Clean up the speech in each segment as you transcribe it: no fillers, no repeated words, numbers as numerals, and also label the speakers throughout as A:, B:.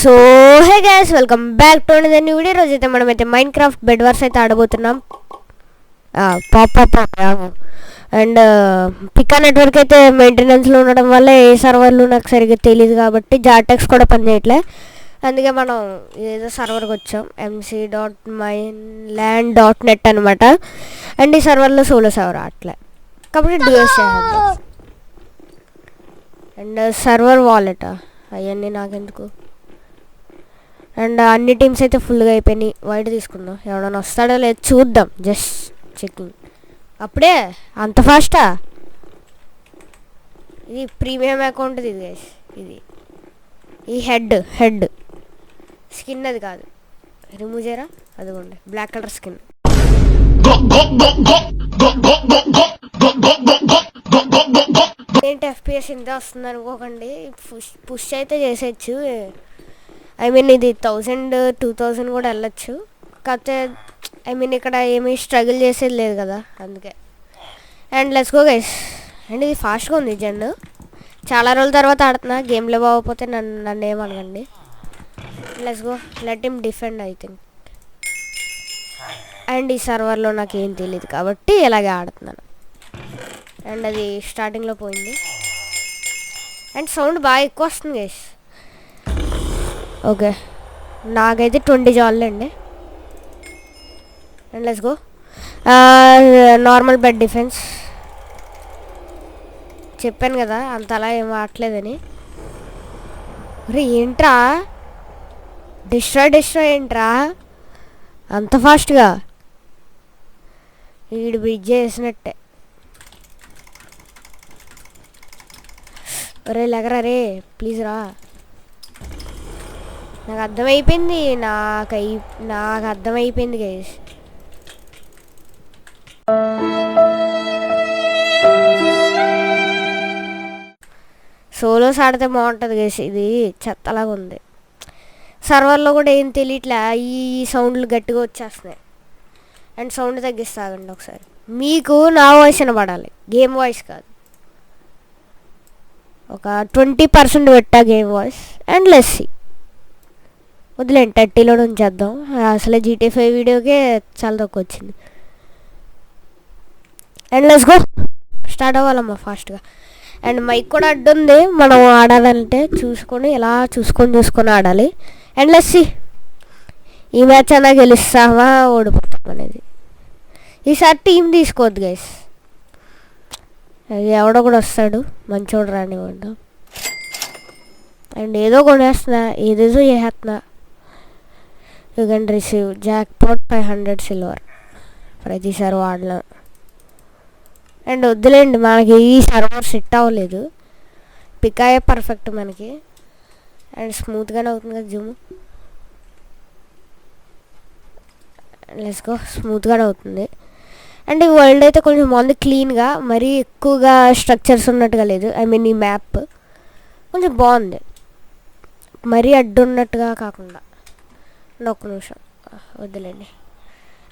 A: So hey guys, welcome back to the new video. రోజైతే మనమైతే mind craft bed wars అయితే ఆడబోతున్నాం. Pop and pika network అయితే మెయింటెనెన్స్లో ఉండడం వల్ల ఏ సర్వర్లు నాకు సరిగ్గా తెలియదు కాబట్టి జాటెక్స్ కూడా పనిచేయట్లే. అందుకే మనం ఏదో సర్వర్కి వచ్చాం, mc.mainland.net అనమాట. అండ్ ఈ సర్వర్లో సోలో సర్వర్ అట్లే కాబట్టి డ్యూయస్ చేద్దాం. అండ్ సర్వర్ వాలెట్ అవన్నీ నాకెందుకు. అండ్ అన్ని టీమ్స్ అయితే ఫుల్గా అయిపోయినాయి. వైట్ తీసుకుందాం, ఎవడన్నా వస్తాడో లేదు చూద్దాం, జస్ట్ చెకింగ్. అప్పుడే అంత ఫాస్టా? ఇది ప్రీమియం అకౌంట్ ఇది గైస్. ఇది ఈ హెడ్ స్కిన్ అది కాదు, రిమూవ్ చేయరా. అదిగోండి బ్లాక్ కలర్ స్కిన్. ఏంటి FPS ఇంత వస్తుంది అనుకోకండి, పుష్ అయితే చేసేయచ్చు. ఐ మీన్ ఇది 1000-2000 కూడా వెళ్ళచ్చు. కాకపోతే ఐ మీన్ ఇక్కడ ఏమీ స్ట్రగుల్ చేసేది లేదు కదా, అందుకే. And let's go guys. And ఇది ఫాస్ట్గా ఉంది జెన్. చాలా రోజుల తర్వాత ఆడుతున్నా, గేమ్లో బాగోపోతే నన్ను ఏమనగండి. Let's go, let him defend I think. And ఈ సర్వర్లో నాకు ఏం తెలియదు కాబట్టి ఇలాగే ఆడుతున్నాను. అండ్ అది స్టార్టింగ్లో పోయింది. అండ్ సౌండ్ బాగా ఎక్కువ వస్తుంది గైస్. ఓకే, నాకైతే 20 చాలండి. And let's go. Normal bed defence చెప్పాను కదా, అంత అలా ఏం ఆడలేదని. అరే ఏంట్రా, డిస్ట్రాయ్ ఏంట్రా అంత ఫాస్ట్గా? వీడు బ్రిడ్జ్ చేసినట్టే. ఒరే లెగరా రే, ప్లీజ్ రా. నాకు అర్థమైపోయింది గైస్. సోలోస్ ఆడితే బాగుంటుంది గైస్. ఇది చెత్తలాగా ఉంది. సర్వర్లో కూడా ఏం తెలియట్లే, ఈ సౌండ్లు గట్టిగా వచ్చేస్తున్నాయి. అండ్ సౌండ్ తగ్గిస్తాగండి ఒకసారి. మీకు నా వాయిస్ వినపడాలి, గేమ్ వాయిస్ కాదు. ఒక 20% పెట్టా గేమ్ వాయిస్. అండ్ లెస్సీ వదిలేండి, 30లో ఉంచేద్దాం. అసలే GTA 5 వీడియోకే చాలా తక్కువ వచ్చింది. అండ్ లెట్స్ గో, స్టార్ట్ అవ్వాలమ్మా ఫాస్ట్గా. అండ్ మైక్ కూడా అడ్డుంది, మనం ఆడాలంటే చూసుకొని ఆడాలి. అండ్ లెస్సీ ఈ మ్యాచ్ అయినా గెలుస్తామా ఓడిపోతాం అనేది. ఈసారి టీం తీసుకోవద్దు గైస్, ఎవడో కూడా వస్తాడు మంచోడు రానివ్వండు. అండ్ ఏదో కొనేస్తున్నా, ఏదేదో చేస్తున్నా. You can receive jackpot 500 silver ప్రతిసారి వాడలేం. అండ్ వద్దులేండి, మనకి ఈ సర్వర్ సెట్ అవ్వలేదు. పికాయే పర్ఫెక్ట్ మనకి. అండ్ స్మూత్గానే అవుతుంది కదా జూమ్. లెట్స్ గో, స్మూత్గానే అవుతుంది. అండ్ ఈ వరల్డ్ అయితే కొంచెం బాగుంది, క్లీన్గా. మరీ ఎక్కువగా స్ట్రక్చర్స్ ఉన్నట్టుగా లేదు. ఐ మీన్ ఈ మ్యాప్ కొంచెం బాగుంది, మరీ అడ్డు ఉన్నట్టుగా కాకుండా. ఒక్క నిమిషం వద్దులేండి,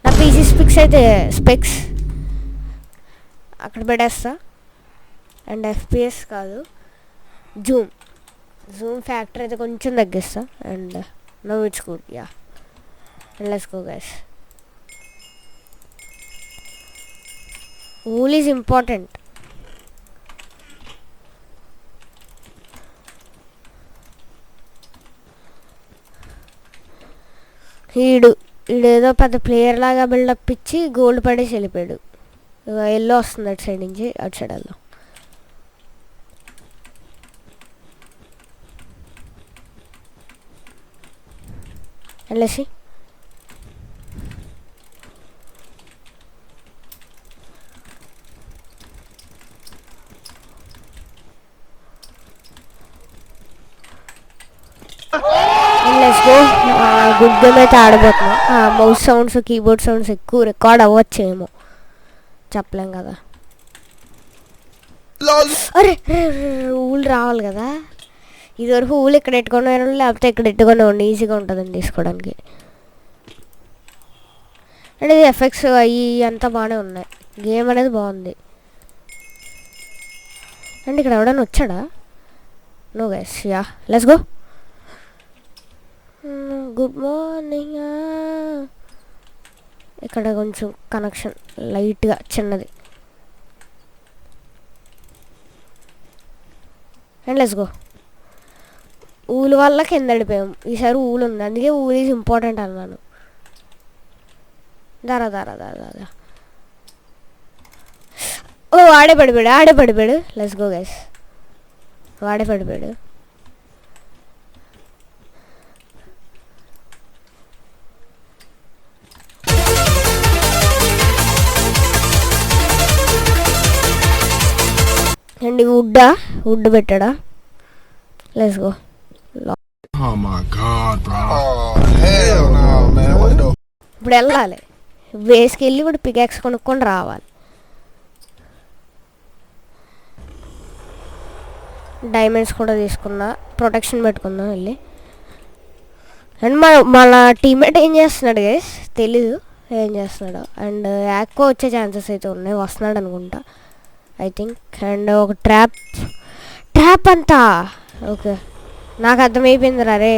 A: నా పీసీ స్పెక్స్ అక్కడ పెట్టేస్తా. అండ్ FPS కాదు, జూమ్ ఫ్యాక్టర్ అయితే కొంచెం తగ్గిస్తా. And no it's good, ya. And let's go guys. Wool is important. ఈడేదో పెద్ద ప్లేయర్ లాగా బిల్డప్ ఇచ్చి గోల్డ్ పడేసి వెళ్ళిపోయాడు. ఎల్లో వస్తుంది అటు సైడ్ నుంచి, అటు సైడ్ వెళ్దాం. వెళ్ళేసి లెట్స్ గో. గుడ్ గేమ్ అయితే ఆడబోతున్నాం. మౌస్ సౌండ్స్, కీబోర్డ్ సౌండ్స్ ఎక్కువ రికార్డ్ అవ్వచ్చేమో, చెప్పలేం కదా. అరే ఊళ్ళు రావాలి కదా. ఇదివరకు ఊళ్ళు ఇక్కడ ఎట్టుకునే, లేకపోతే ఇక్కడ ఎట్టుకునే ఉండి ఈజీగా ఉంటుందండి తీసుకోవడానికి. అండ్ ఇది ఎఫెక్ట్స్ అవి అంతా బాగానే ఉన్నాయి, గేమ్ అనేది బాగుంది. అండ్ ఇక్కడ ఎవడైనా వచ్చాడా? No guys, yeah let's go. Good morning. ఇక్కడ కొంచెం కనెక్షన్ లైట్గా చిన్నది. And let's go. ఊలు వల్ల కింద పడిపోయాం. ఈసారి ఊలు ఉంది, అందుకే ఊలు ఈజ్ ఇంపార్టెంట్ అన్నాను. దారా దారా దారా దారా. ఓ ఆడే పడిపోయాడు. Let's go guys. వాడే పడిపోయాడు. అండి వుడ్ పెట్టాడా? Let's go.
B: Oh my god, bro. Oh, hell no, man. What the?
A: ఇప్పుడు వెళ్ళాలి బేస్కి వెళ్ళి ఇప్పుడు పికాక్స్ కొనుక్కొని రావాలి. డైమండ్స్ కూడా తీసుకున్నా, ప్రొటెక్షన్ పెట్టుకుందాం వెళ్ళి. అండ్ మన టీమ్మేట్ ఏం చేస్తున్నాడు గైస్ తెలీదు ఏం చేస్తున్నాడు. అండ్ యాక్కో వచ్చే ఛాన్సెస్ అయితే ఉన్నాయి, వస్తున్నాడు అనుకుంటా ఐ థింక్. అండ్ ఒక ట్రాప్ అంతా ఓకే నాకు అర్థమైపోయింది రే.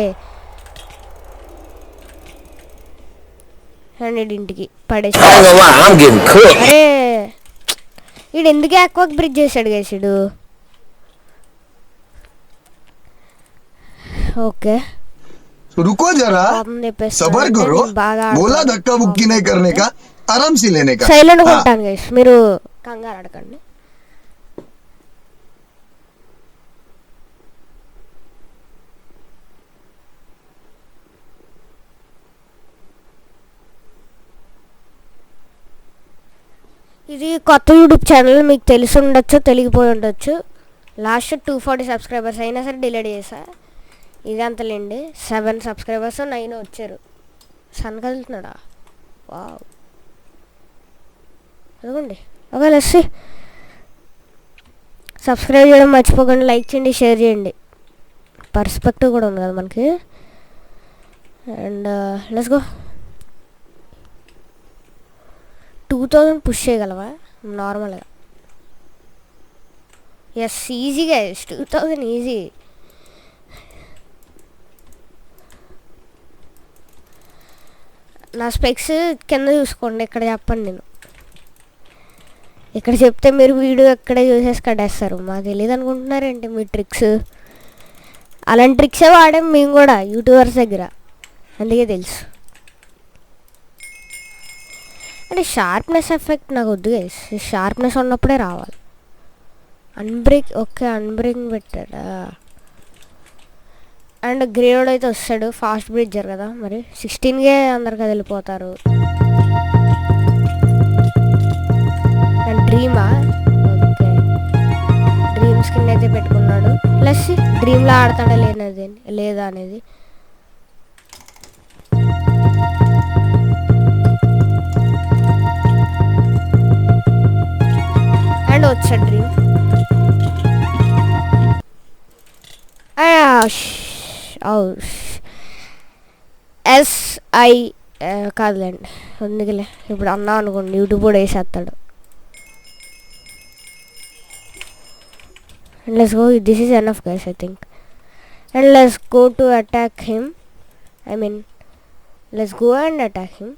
A: అండ్ ఇంటికి పడేసి అరే వీడు ఎందుకు యాక్వాక్ బ్రిడ్జ్ చేశాడు గైసిడు. ఓకే
C: रुको जरा, सबर करो, बोला धक्का मुक्की नहीं करने का, आराम से लेने का.
A: సైలెంట్ గా ఉంటాను గైస్, మీరు కంగారు అడగండి. ఇది కొత్త యూట్యూబ్ ఛానల్, మీకు తెలిసి ఉండొచ్చు తెలియపోయి ఉండొచ్చు. లాస్ట్ 240 సబ్స్క్రైబర్స్ అయినా సరే డిలీట్ చేసా. ఇది అంతలేండి, 7 సబ్స్క్రైబర్స్ 9 వచ్చారు. సన్ కదులుతున్నాడా? వావ్, అదిగోండి. ఓకే లెట్స్ సబ్స్క్రైబ్ చేయడం మర్చిపోకండి, లైక్ చేయండి, షేర్ చేయండి. పర్స్పెక్టివ్ కూడా ఉంది కదా మనకి. And let's go. 2000 పుష్ చేయగలవా నార్మల్గా? ఎస్, ఈజీగా 2000 ఈజీ. నా స్పెక్స్ కింద చూసుకోండి, ఇక్కడ చెప్పండి. నేను ఇక్కడ చెప్తే మీరు వీడియో ఎక్కడే చూసేసి కట్టేస్తారు. మాకు తెలియదు అనుకుంటున్నారేంటి మీ ట్రిక్స్? అలాంటి ట్రిక్సే వాడాం మేము కూడా యూట్యూబర్స్ దగ్గర, అందుకే తెలుసు. అంటే షార్ప్నెస్ ఎఫెక్ట్ నాకు వద్దు గైస్, షార్ప్నెస్ ఉన్నప్పుడే రావాలి. అన్బ్రేక్ ఓకే, అన్బ్రేక్ పెట్టాడా? అండ్ గ్రేడ్ అయితే వస్తాడు, ఫాస్ట్ బ్రిడ్జర్ కదా మరి. 16కే అందరికి వెళ్ళిపోతారు. అండ్ డ్రీమా? ఓకే, డ్రీమ్ స్కిన్ అయితే పెట్టుకున్నాడు. ప్లస్ డ్రీమ్లో ఆడతాడా లేదా అనేది. అండ్ వచ్చాడు డ్రీమ్. SI కాదులేండి, అందుకలే ఇప్పుడు అన్నా అనుకోండి యూట్యూబ్ కూడా వేసేస్తాడు. And let's go, this is enough guys I think. And let's go to attack him, I mean let's go and attack him.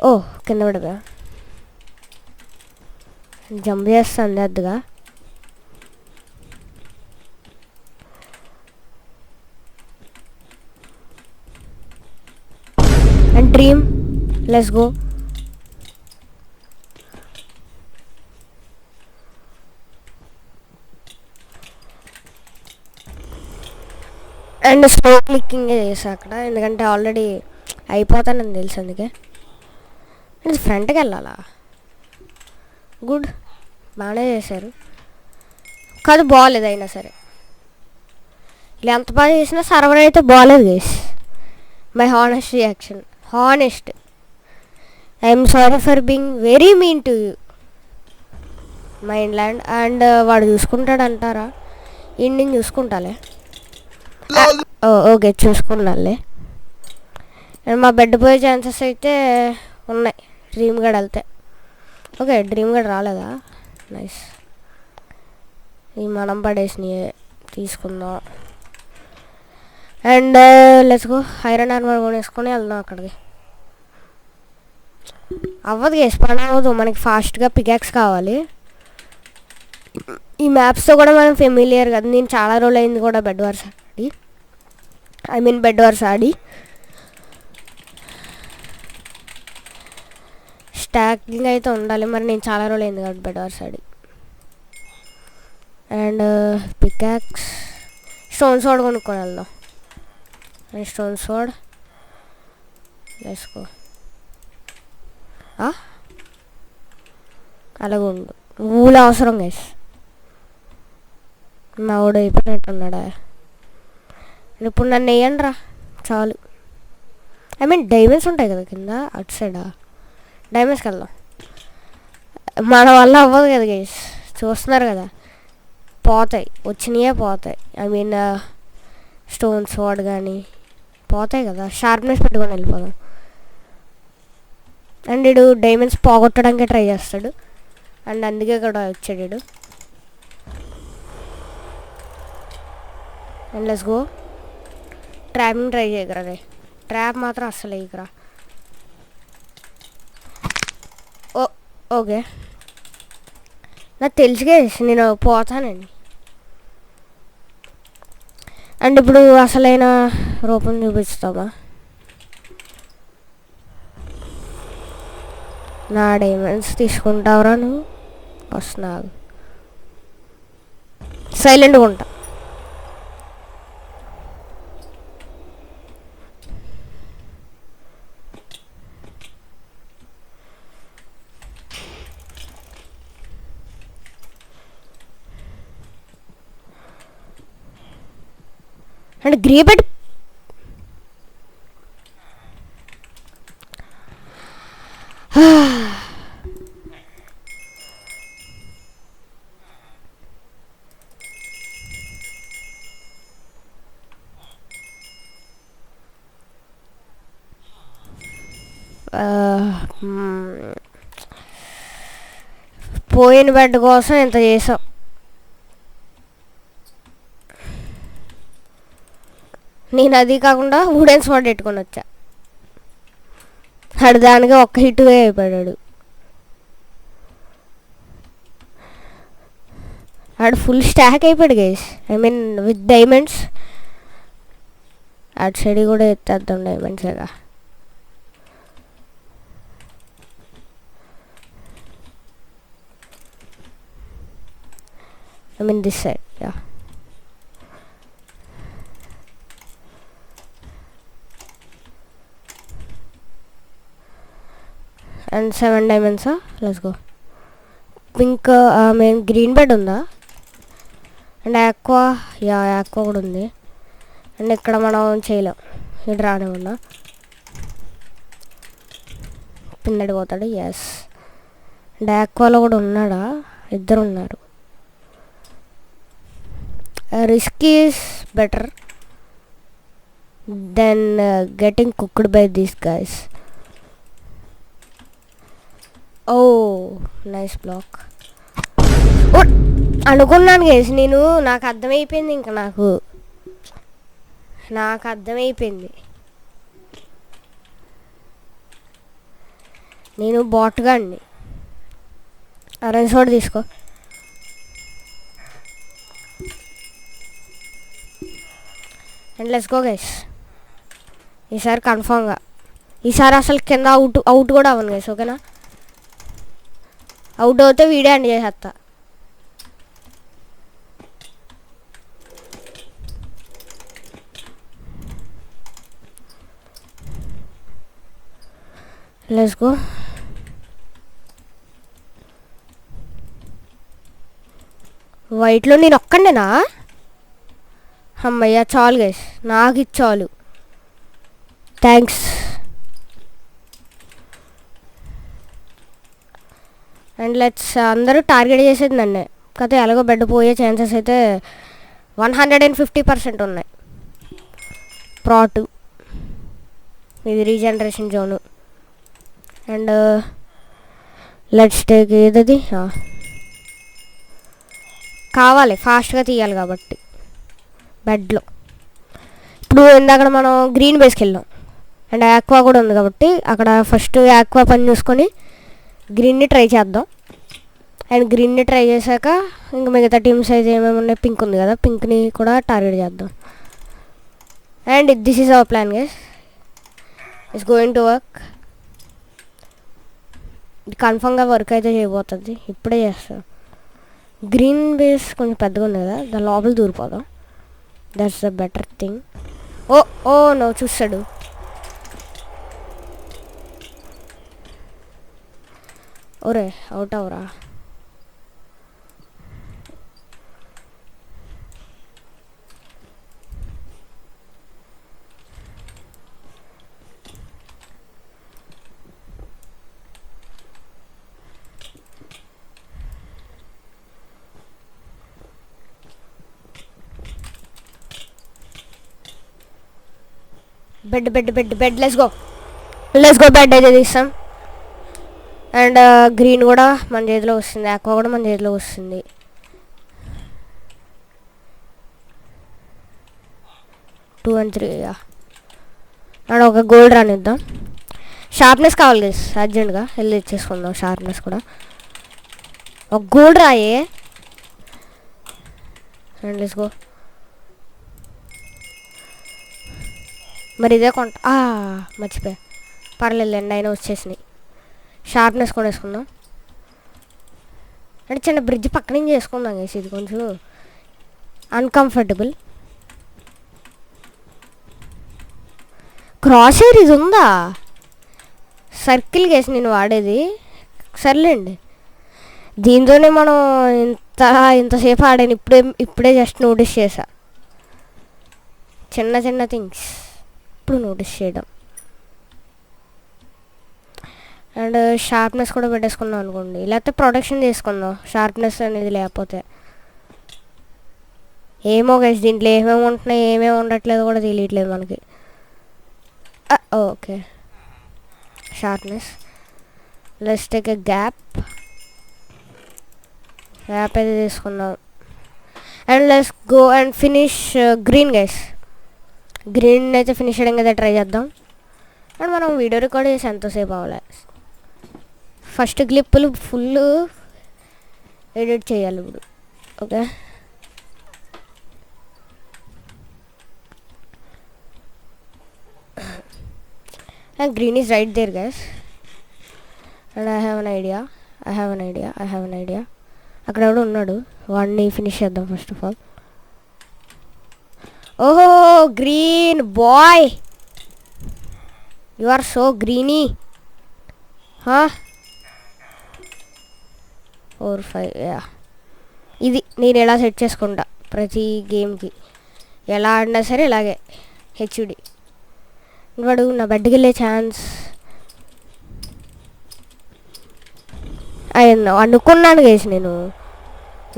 A: ఓ కింద పడదా, జంప్ చేస్తాను అద్దుగా. And dream, let's go. And slow clicking చేసా అక్కడ, ఎందుకంటే ఆల్రెడీ అయిపోతానని తెలుసు అందుకే. అండ్ ఫ్రంట్కి వెళ్ళాలా? గుడ్, బాగానే చేశారు. కాదు బాగాలేదు, అయినా సరే ఇలా ఎంత బాగా చేసినా సర్వర్ అయితే బాగాలేదు guys. My honest reaction, honest. I'm sorry for being very mean to you mind land. And వాడు చూసుకుంటాడు అంటారా? ఇండిని చూసుకుంటాలే. ఓకే చూసుకున్నాలే. అండ్ మా బెడ్ పోయే ఛాన్సెస్ అయితే ఉన్నాయి డ్రీమ్ గడ్ వెళ్తే. ఓకే డ్రీమ్ గడ్ రాలేదా? నైస్. ఈ మనం పడేసినవి తీసుకుందాం. And let's go iron armour కొనేసుకొని వెళ్దాం అక్కడికి. అవ్వదు గేస్, పని అవ్వదు, మనకి ఫాస్ట్గా పికాక్స్ కావాలి. ఈ మ్యాప్స్తో కూడా మనం ఫెమిలియర్ కదా. నేను చాలా రోజులు అయింది కూడా బెడ్ వార్స్ ఆడి. స్టాకింగ్ అయితే ఉండాలి, మరి నేను చాలా రోజులు అయింది కాబట్టి బెడ్ వార్స్ ఆడి. అండ్ పికాక్స్, స్టోన్ సోడ్ కొనుక్కొని వెళ్దాం. అండ్ స్టోన్ సోడ్ వేసుకో. అలాగ ఉండు, ఊళ్ళో అవసరం గైస్. మా వాడు అయిపోయినట్టున్నాడా. ఇప్పుడు నన్ను వేయండి రా చాలు. ఐ మీన్ డైమండ్స్ ఉంటాయి కదా కింద అటు సైడా, డైమండ్స్కి వెళ్దాం. మన వల్ల అవ్వదు కదా గైస్, చూస్తున్నారు కదా, పోతాయి, వచ్చినాయే పోతాయి. ఐ మీన్ స్టోన్స్ వాడు కానీ పోతాయి కదా. షార్ప్నెస్ పెట్టుకొని వెళ్ళిపోదాం. అండ్ వీడు డైమండ్స్ పోగొట్టడానికి ట్రై చేస్తాడు, అండ్ అందుకే కూడా వచ్చాడు వీడు. And let's go. Trapping try చేయగరా రే, ట్రాప్ మాత్రం అస్సలు వేయకరా. ఓకే, నాకు తెలుసుగా నేను పోతానండి. అండ్ ఇప్పుడు అసలైన రూపం చూపిస్తామా. నా డైమండ్స్ తీసుకుంటావురా నువ్వు, వస్తున్నావు, సైలెంట్గా ఉంటా. అండ్ గ్రే బెడ్ పోయిన బెడ్ కోసం ఇంత చేసాం. నేను అది కాకుండా వుడెన్ స్పాట్ పెట్టుకొని వచ్చా. అడు దానికి ఒక్క హిట్గా అయిపోయాడు. ఆడు ఫుల్ స్టాక్ అయిపోయాడు guys, I mean with diamonds. అటు సైడ్ కూడా ఎత్తేద్దాం డైమండ్స్గా. I mean this side, yeah. And 7 diamonds, let's go. Pink, I mean green bed ఉందా, అండ్ aqua, యా aqua కూడా ఉంది. అండ్ ఇక్కడ మనం చేయలేం, ఇక్కడ రానివ్వన్నా, పిన్నడి పోతాడు. ఎస్, అండ్ aquaలో కూడా ఉన్నాడా, ఇద్దరు ఉన్నారు. Risk is better than getting cooked by these guys. Oh, nice block. అనుకున్నాను గైస్ నేను, నాకు అర్థమైపోయింది, ఇంకా నాకు అర్థమైపోయింది. నేను బాట్గా అండి. అరెంజ్ సోడ్ తీసుకో. And let's go guys. ఈసారి కన్ఫామ్గా, ఈసారి అసలు కింద అవుట్ కూడా అవ్వను గైస్, ఓకేనా. అవుట్ అవుతే వీడియో ఎండ్ చేసేస్తా. Let's go. వైట్లో నేను ఒక్కడేనా, అమ్మయ్య చాలు గైస్, నాకు ఇది చాలు, థ్యాంక్స్. అండ్ లెట్స్, అందరూ టార్గెట్ చేసేది నన్నే కాకపోతే ఎలాగో బెడ్ పోయే ఛాన్సెస్ అయితే 150% ఉన్నాయి. ప్రాటు ఇది regeneration zone. And let's take ఏదది కావాలి, ఫాస్ట్గా తీయాలి కాబట్టి బెడ్లో ఇప్పుడు ఇందాక మనం గ్రీన్ బేస్కి వెళ్ళాం అండ్ యాక్వా కూడా ఉంది కాబట్టి అక్కడ ఫస్ట్ యాక్వా పని చూసుకొని గ్రీన్ని ట్రై చేద్దాం. అండ్ గ్రీన్ని ట్రై చేశాక ఇంకా మిగతా టీమ్స్ అయితే ఏమేమి ఉన్నాయి, పింక్ ఉంది కదా, పింక్ని కూడా టార్గెట్ చేద్దాం. And this is our plan guys, it's going to work. కన్ఫర్మ్గా వర్క్ అయితే చేయబోతుంది, ఇప్పుడే చేస్తాం. గ్రీన్ బేస్ కొంచెం పెద్దగా ఉంది కదా, దాని లోపల దూరిపోదాం. That's the better thing. Oh oh no, చూస్తాడు. ఒరే అవుట్ అవరా. బెడ్ లెట్స్ గో బెడ్ అయితే తీస్తాం. అండ్ గ్రీన్ కూడా మన చేతిలో వస్తుంది, ఆక్వా కూడా మన చేతిలో వస్తుంది. టూ అండ్ త్రీ అండ్ ఒక గోల్డ్ రానిద్దాం. షార్ప్నెస్ కావాలి గైస్ అర్జెంట్గా, వెళ్ళి ఇచ్చేసుకుందాం షార్ప్నెస్ కూడా. ఒక గోల్డ్ రాయే. And let's go. మరి ఇదే కొంట మర్చిపోయా, పర్లేదులేండి అయినా వచ్చేసినాయి. షార్ప్నెస్ కూడా వేసుకుందాం. అంటే చిన్న బ్రిడ్జ్ పక్క నుంచి వేసుకుందాం గైస్, ఇది కొంచెం అన్కంఫర్టబుల్. క్రాస్ ఎయిర్ ఇది ఉందా? సర్కిల్ గైస్ నేను వాడేది. సర్లేండి, దీంతోనే మనం ఇంతసేపు ఆడాను. ఇప్పుడే జస్ట్ నోటీస్ చేసా చిన్న థింగ్స్ ఇప్పుడు నోటీస్ చేయడం. అండ్ షార్ప్నెస్ కూడా పెట్టేసుకుందాం అనుకోండి, లేకపోతే ప్రొటెక్షన్ చేసుకుందాం షార్ప్నెస్ అనేది లేకపోతే. ఏమో గైస్ దీంట్లో ఏమేమి ఉంటున్నాయి ఏమేమి ఉండట్లేదు కూడా తెలియట్లేదు మనకి. Okay sharpness, let's take a gap అయితే తీసుకుందాం. And let's go and finish green guys. Green అయితే ఫినిష్ చేయడం అయితే ట్రై చేద్దాం. అండ్ మనం వీడియో రికార్డ్ చేసి ఎంతసేపు అవ్వాలి. ఫస్ట్ క్లిప్పులు ఫుల్ ఎడిట్ చేయాలి ఇప్పుడు. Okay green is right there guys. And I have an idea. అక్కడ ఎవడో ఉన్నాడు, వాడిని ఫినిష్ చేద్దాం ఫస్ట్ ఆఫ్ ఆల్. ఓహో green boy, you are so greeny. 4 5 ఇది నేను ఎలా సెట్ చేసుకుంటా ప్రతి గేమ్కి, ఎలా ఆడినా సరే ఇలాగే హెచ్డి. వాడు నా బెడ్కి వెళ్ళే ఛాన్స్ అయ్యింది అనుకున్నాను గేసి నేను,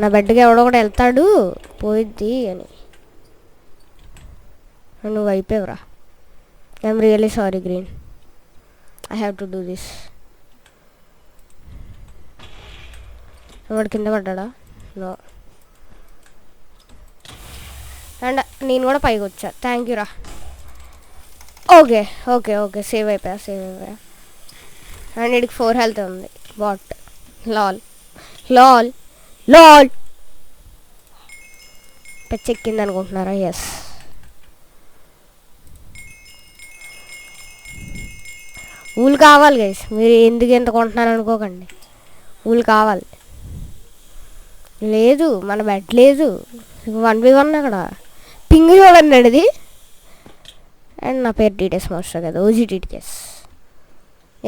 A: నా బెడ్కి ఎవడో కూడా వెళ్తాడు పోయిద్ది అని. నువ్వు అయిపోయావురా. I'm really sorry green, I have to do this. వాడు కింద పడ్డా? నో. అండ్ నేను కూడా పైకి వచ్చా, థ్యాంక్ యూ రా. ఓకే సేవ్ అయిపోయా. అండ్ వీడికి 4 హెల్త్ ఉంది. బాట్ లాల్ పెచ్చెక్కింది అనుకుంటున్నారా? ఎస్. ఊళ్ళు కావాలి గైస్, మీరు ఎందుకు ఎంత కొంటున్నారు అనుకోకండి, ఊళ్ళు కావాలి. లేదు మన బెడ్ లేదు, 1v1 అక్కడ. పింగ్ చూడండి అది. అండ్ నా పేరు టీటీఎస్ మాస్టర్ కదా, ఓజీ టీటీఎస్.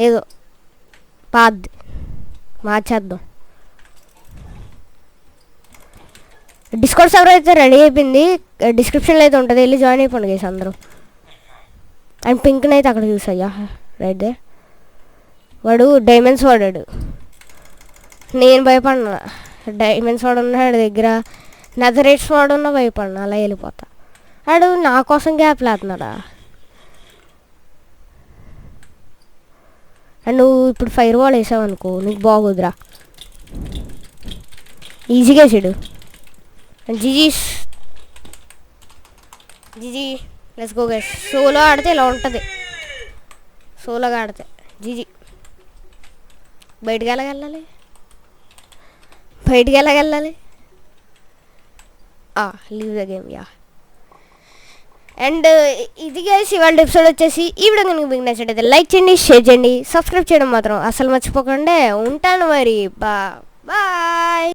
A: ఏదో పాద్ మార్చేద్దాం. డిస్కౌంట్ సర్వర్ అయితే రెడీ అయిపోయింది, డిస్క్రిప్షన్లో అయితే ఉంటుంది, వెళ్ళి జాయిన్ అయిపోండి గైస్ అందరూ. అండ్ పింక్ని అయితే అక్కడ చూసయ్యా రైట్ దే. వాడు డైమండ్స్ వాడాడు, నేను భయపడినా. డైమండ్స్ వాడు ఉన్నాడు దగ్గర, నెదరేట్స్ వాడున్నా భయపడినా, అలా వెళ్ళిపోతా. వాడు నా కోసం గ్యాప్ లేతున్నాడా? అండ్ నువ్వు ఇప్పుడు ఫైర్ వాల్ వేసావు అనుకో, నీకు బాగోదురా. ఈజీగా చెడు. And GG let's go guys. Solo ఆడితే ఇలా ఉంటుంది, సోలోగా ఆడితే జీజీ. బయటికి ఎలాగెళ్ళాలి, బయటికి ఎలాగెళ్ళాలి? Leave the game. Ya. And ఇది గైస్ ఇవాళ ఎపిసోడ్ వచ్చేసి. ఈ వీడియో కనుక మీకు నచ్చినట్టయితే లైక్ చేయండి, షేర్ చేయండి, సబ్స్క్రైబ్ చేయడం మాత్రం అసలు మర్చిపోకండి. ఉంటాను మరి, బాయ్.